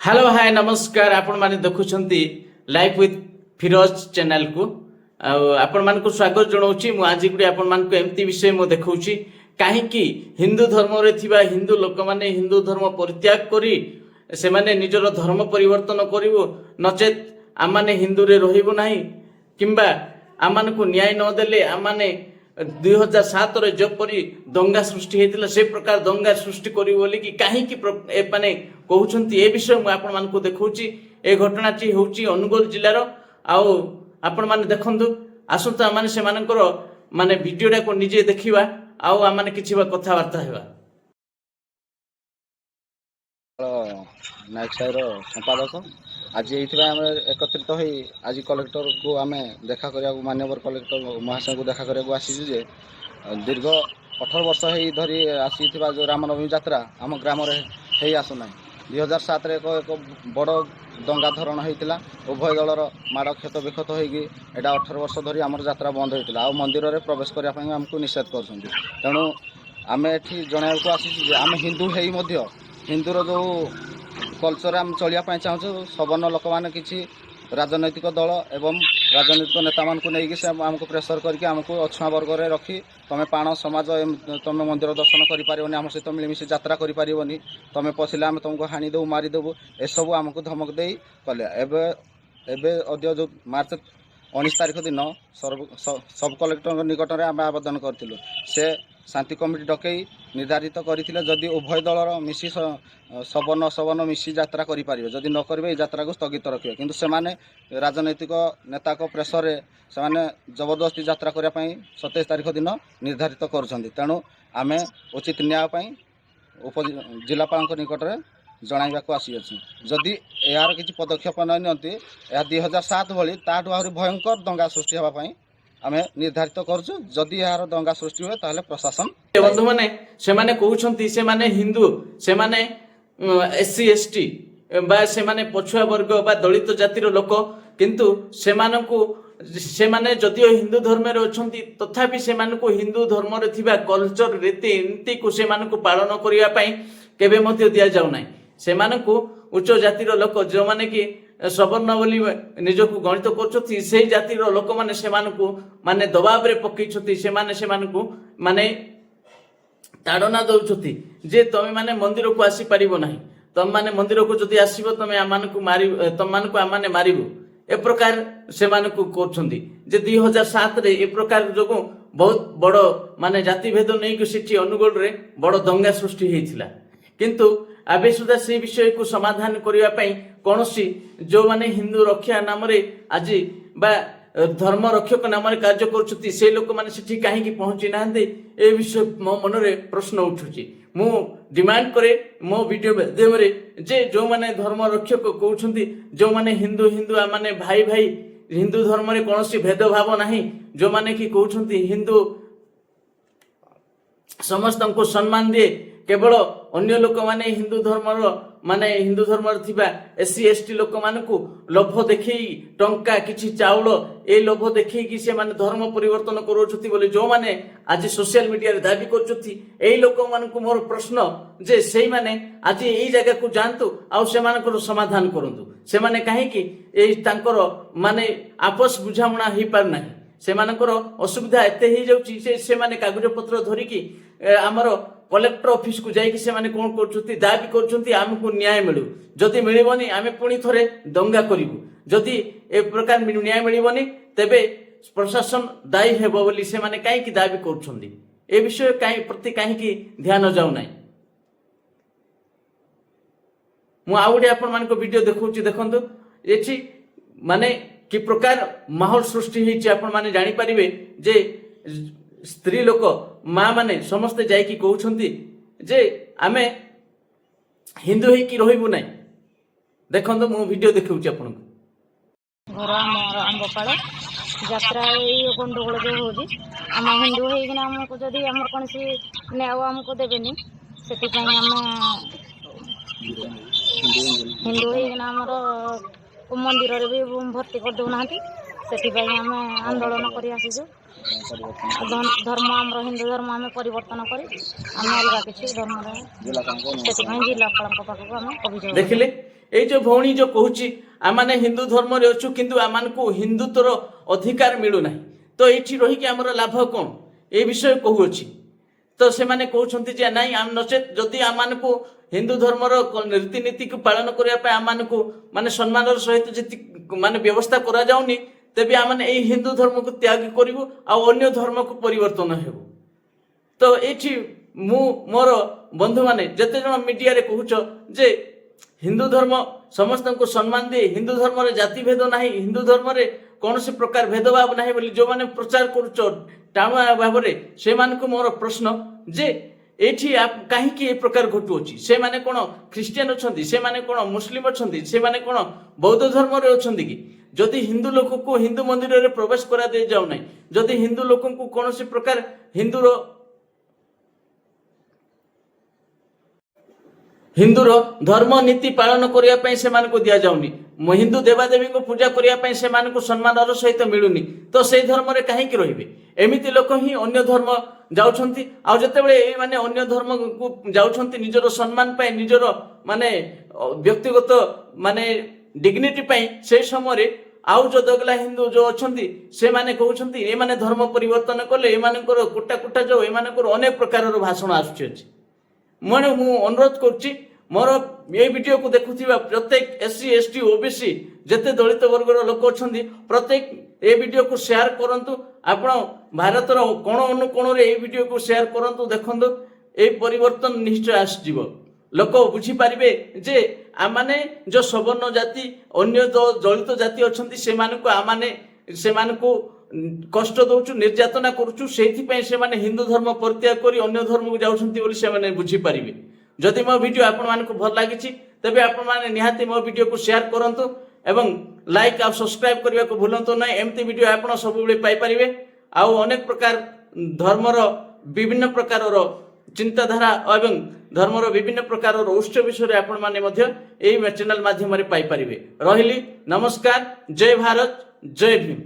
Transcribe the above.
Hello hi नमस्कार आपण माने देखुछंती लाइव विथ फिरोज चैनल को आपण मान को स्वागत जणाउची मु आज गुडी आपण मान को एमती विषय मु देखौची काहे कि हिंदू धर्म रे थिबा हिंदू लोक माने हिंदू धर्म परित्याग करी से माने निजर धर्म परिवर्तन करिवो नचेत आमाने हिंदू रे रहिबो नाही किंबा आमान को न्याय न देले आमाने 2007 रे जपरी दंगा सृष्टि हेतिला से प्रकार दंगा सृष्टि करी बोली कि काहे कि माने कहउछंती ए विषय मु आपण मान को देखौची ए घटनाटी होउची अनुगोल जिल्लार आउ आपण माने देखंतु आसुता माने से मानकर माने वीडियोटा को निजे देखिबा आउ आ माने किछि बा कथा वार्ता हेबा। नायक साहिर संपादक आज ये एकत्रित हो आज कलेक्टर को आम देखा करने माननीय कलेक्टर महाशय को देखा करने आसीचु जे दीर्घ 18 वर्ष हो धरी आसी जो रामनवमी यात्रा आम ग्राम हो आसुना 2007 एक बड़ दंगा धरण होता उभय दलर माड़ क्षत विक्षत होटा 18 वर्ष धरी आम यात्रा बंद होता आ मंदिर में प्रवेश करने आमको निषेध कर तेणु आम ये जनवाक आसीचु आम हिंदू हो हिंदूर जो कल्चर आम चलिया चाहूँ सवर्ण लोक मैंने किसी राजनैतिक दल एवं राजनैतिक नेता मान नहीं आमको प्रेसर करके आमको अछुआ वर्ग में रखी तुम पाण समाज तुम मंदिर दर्शन कर आम सहित मिलमिशि यात्रा कर तुम पशिले आम तुमको हाणीदेव मारिदेवु एसबू आमको धमक दे कले अद्य जो मार्च 19 तारीख दिन सब कलेक्टर निकट में आम आवेदन करूँ से शांति कमिटी डकई निर्धारित करते जदि उभय दलर मिसी सवर्ण सवर्ण मिसी यात्रा करें जदि न करेंगे यात्रा को स्थगित रखिए किंतु से माने राजनैतिक नेता को प्रेसर से जबरदस्ती यात्रा करने 27 तारीख दिन निर्धारित करुँच तेणु आम उचित न्याय उप जिलापाल निकट में जनवाक आसीअछु जदि यार किसी पदक्षेप नहीं 2007 भली ताठू आहरी भयंकर दंगा सृष्टि होगापाई आम निर्धारित करूँ जदि यार दंगा सृष्टि हुए ताहले प्रशासन बंधु माने से माने कहउछंती से माने हिंदू से माने एससी एसटी बा से माने पछुआ वर्ग बा दलित जातिर लोक किंतु से माने जदियो हिंदू धर्म रे अछंती तथापि से मानको हिंदू धर्म रे थिबा कल्चर रीति नीति को से मानको पालन करिया पई केबे मध्ये दिया जाउ नै से मानको उच्च जातिर लोक जो माने कि सवर्ण बोली निजको गणित कर से जातिर लोक माने से माने दबाव रे पकई से माने ताड़ना दौरान जे तुम माने मंदिर को आसी पारिबो नाही तुम माने मंदिर को जदि आसीबो तुम आमानकु मारि तुम मानकु आमाने मारिबो ए प्रकार से मानकु करछंती जे 2007 रे ए प्रकार जोगु बहुत बड़ माने जाति भेद नै कि सिटी अनुगोल रे बड़ दंगा सृष्टि हेतिला किंतु आबे सुधा से विषय को समाधान करिया पई कोनोसी जो माने हिंदू रक्षा नाम रे आज बा धर्म रक्षक नाम रे कार्य करछुती से लोक माने सिठी काहे की पहुंची नांदे ए विषय मो मन रे प्रश्न उठुची मु डिमांड करे मो वीडियो माध्यम रे जे जो माने धर्म रक्षक कहउछंती जो माने हिंदू हिंदू माने भाई भाई हिंदू धर्म रे कोनोसी भेदभाव नाही जो माने की कहउछंती हिंदू समस्त को सम्मान दे केवल अन्य लोक माने हिंदू धर्म थिबा एससी एसटी लोक मानकु लोभ देखई टंका किछि चाउल ए लोभ देखई कि से माने धर्म परिवर्तन करूछथि बोले जो माने आज सोशल मीडिया रे दाबी करछथि एई लोक मानकु मोर प्रश्न जे सेई माने आज एई जगह को जानतु आ से मानकर समाधान करंतु से माने काहे कि एई तांकर माने आपस बुझामणा ही पार नाही से मानकर असुविधा एते ही जाउची से माने कागज पत्र धरि कि हमर कलेक्टर ऑफिस को जाई कि से माने कोन करछथि दाबी करछथि हमको न्याय मिलु जदि मिलिबनी आमे पुणी थरे दंगा करिवु जदि ए प्रकार न्याय मिलिबनी तबे प्रशासन दायी हेबो बोली से माने काहे कि दाबी करछथि ए विषय काहे प्रति काहे कि ध्यान जाउ नै मु आउडे आपण मान को वीडियो देखौची देखंतु एठी माने कि प्रकार माहौल सृष्टि होइछि आपण माने जानि परिबे जे स्त्री लोक माँ माने समस्त जाइकी कहउछंती जे आमे हिंदू हे कि रहिबु नै देखंतु मु वीडियो देखौची आपण घर हमर अंबपाड़ यात्रा गंडगोल जो होजी आम हिंदू होना आमको जदि आम कौन न्याय आमको देवेनि से हिंदू होना आमर मंदिर भी भर्ती कर दौना से आम आंदोलन कर ଧର୍ମ ଆମର ହିନ୍ଦୁ ଧର୍ମ ଆମେ ପରିବର୍ତ୍ତନ କରି ଆମେ ଅଲଗା କିଛି ଧର୍ମରେ ସେଥିପାଇଁ ଜିଲ୍ଲାପାଳଙ୍କ ପାଖକୁ ଆମେ ଅଭିଯୋଗ ଦେଖିଲେ ଏଇ ଯୋଉ ଭଉଣୀ ଯୋଉ କହୁଛି ଆମମାନେ ହିନ୍ଦୁ ଧର୍ମରେ ଅଛୁ କିନ୍ତୁ ଆମମାନଙ୍କୁ ହିନ୍ଦୁତ୍ୱର ଅଧିକାର ମିଳୁନାହିଁ ତ ଏଇଠି ରହିକି ଆମର ଲାଭ କ'ଣ ଏ ବିଷୟ କହୁଅଛି ତ ସେମାନେ କହୁଛନ୍ତି ଯେ ନାଇଁ ନଚେତ୍ ଯଦି ଆମମାନଙ୍କୁ ହିନ୍ଦୁ ଧର୍ମର ରୀତିନୀତିକୁ ପାଳନ କରିବା ପାଇଁ ଆମମାନଙ୍କୁ ମାନେ ସମ୍ମାନର ସହିତ ଯଦି ମାନେ ବ୍ୟବସ୍ଥା କରାଯାଉନି ତେବେ ଆମେ ଏଇ ହିନ୍ଦୁ ଧର୍ମକୁ ତ୍ୟାଗ କରିବୁ ଆଉ ଅନ୍ୟ ଧର୍ମକୁ ପରିବର୍ତ୍ତନ ହେବୁ ତ ଏଇଠି ମୁଁ ମୋର ବନ୍ଧୁମାନେ ଯେତେ ଜଣ ମିଡିଆରେ କହୁଛ ଯେ ହିନ୍ଦୁ ଧର୍ମ ସମସ୍ତଙ୍କୁ ସମ୍ମାନ ଦିଏ ହିନ୍ଦୁ ଧର୍ମରେ ଜାତିଭେଦ ନାହିଁ ହିନ୍ଦୁ ଧର୍ମରେ କୌଣସି ପ୍ରକାର ଭେଦଭାବ ନାହିଁ ବୋଲି ଯେଉଁମାନେ ପ୍ରଚାର କରୁଛ ଟାଣୁଆ ଭାବରେ ସେମାନଙ୍କୁ ମୋର ପ୍ରଶ୍ନ ଯେ ଏଇଠି କାହିଁକି ଏ ପ୍ରକାର ଘଟୁଅଛି ସେମାନେ କ'ଣ ଖ୍ରୀଷ୍ଟିଆନ ଅଛନ୍ତି ସେମାନେ କ'ଣ ମୁସଲିମ ଅଛନ୍ତି ସେମାନେ କ'ଣ ବୌଦ୍ଧ ଧର୍ମରେ ଅଛନ୍ତି କି ଯଦି ହିନ୍ଦୁ ଲୋକକୁ ହିନ୍ଦୁ ମନ୍ଦିରରେ ପ୍ରବେଶ କରାଯାଉନାହିଁ ଯଦି ହିନ୍ଦୁ ଲୋକଙ୍କୁ କୌଣସି ପ୍ରକାର ହିନ୍ଦୁର ଧର୍ମ ନୀତି ପାଳନ କରିବା ପାଇଁ ସେମାନଙ୍କୁ ଦିଆଯାଉନି ହିନ୍ଦୁ ଦେବାଦେବୀଙ୍କୁ ପୂଜା କରିବା ପାଇଁ ସେମାନଙ୍କୁ ସମ୍ମାନର ସହିତ ମିଳୁନି ତ ସେଇ ଧର୍ମରେ କାହିଁକି ରହିବେ ଏମିତି ଲୋକ ହିଁ ଅନ୍ୟ ଧର୍ମ ଯାଉଛନ୍ତି ଆଉ ଯେତେବେଳେ ଏଇମାନେ ଅନ୍ୟ ଧର୍ମକୁ ଯାଉଛନ୍ତି ନିଜର ସମ୍ମାନ ପାଇଁ ନିଜର ମାନେ ବ୍ୟକ୍ତିଗତ ମାନେ ଡିଗ୍ନିଟି ପାଇଁ ସେହି ସମୟରେ ଆଉ ଯୋଉ ଦଗଲା ହିନ୍ଦୁ ଯୋଉ ଅଛନ୍ତି ସେମାନେ କହୁଛନ୍ତି ଏମାନେ ଧର୍ମ ପରିବର୍ତ୍ତନ କଲେ ଏମାନଙ୍କର କୁଟା କୁଟା ଯୋଉ ଏମାନଙ୍କର ଅନେକ ପ୍ରକାରର ଭାଷଣ ଆସୁଛି ଅଛି ମୁଁ ଅନୁରୋଧ କରୁଛି ମୋର এই ভিডিওକୁ ଦେଖୁଥିବା ପ୍ରତ୍ୟେକ SC ST OBC ଯେତେ ଦଳିତ ବର୍ଗର ଲୋକ ଅଛନ୍ତି ପ୍ରତ୍ୟେକ এই ଭିডিଓକୁ ସେୟାର କରନ୍ତୁ ଆପଣ ଭାରତର କୋଣ ଅନୁକୋଣରେ এই ଭିডিଓକୁ ସେୟାର କରନ୍ତୁ ଦେଖନ୍ତୁ এই ପରିବର୍ତ୍ତନ ନିଶ୍ଚୟ ଆସିଯିବ ଲୋକ ବୁଝିପାରିବେ ଯେ ଆମମାନେ ଯୋଉ ସବର୍ଣ୍ଣ ଜାତି ଅନ୍ୟ ଦଳିତ ଜାତି ଅଛନ୍ତି ସେମାନଙ୍କୁ କଷ୍ଟ ଦଉଛୁ ନିର୍ଯାତନା କରୁଛୁ ସେଇଥିପାଇଁ ସେମାନେ ହିନ୍ଦୁ ଧର୍ମ ପରିତ୍ୟାଗ କରି ଅନ୍ୟ ଧର୍ମକୁ ଯାଉଛନ୍ତି ବୋଲି ସେମାନେ ବୁଝିପାରିବେ ଯଦି ମୋ ଭିଡ଼ିଓ ଆପଣମାନଙ୍କୁ ଭଲ ଲାଗିଛି ତେବେ ଆପଣମାନେ ନିହାତି ମୋ ଭିଡ଼ିଓକୁ ସେୟାର କରନ୍ତୁ ଏବଂ ଲାଇକ୍ ଆଉ ସବସ୍କ୍ରାଇବ୍ କରିବାକୁ ଭୁଲନ୍ତୁ ନାହିଁ ଏମିତି ଭିଡ଼ିଓ ଆପଣ ସବୁବେଳେ ପାଇପାରିବେ ଆଉ ଅନେକ ପ୍ରକାର ଧର୍ମର ବିଭିନ୍ନ ପ୍ରକାରର ଚିନ୍ତାଧାରା ଏବଂ ଧର୍ମର ବିଭିନ୍ନ ପ୍ରକାରର ଉତ୍ସ ବିଷୟରେ ଆପଣମାନେ ମଧ୍ୟ ଏହି ଚ୍ୟାନେଲ ମାଧ୍ୟମରେ ପାଇପାରିବେ ରହିଲି ନମସ୍କାର ଜୟ ଭାରତ ଜୟ ଭୀମ।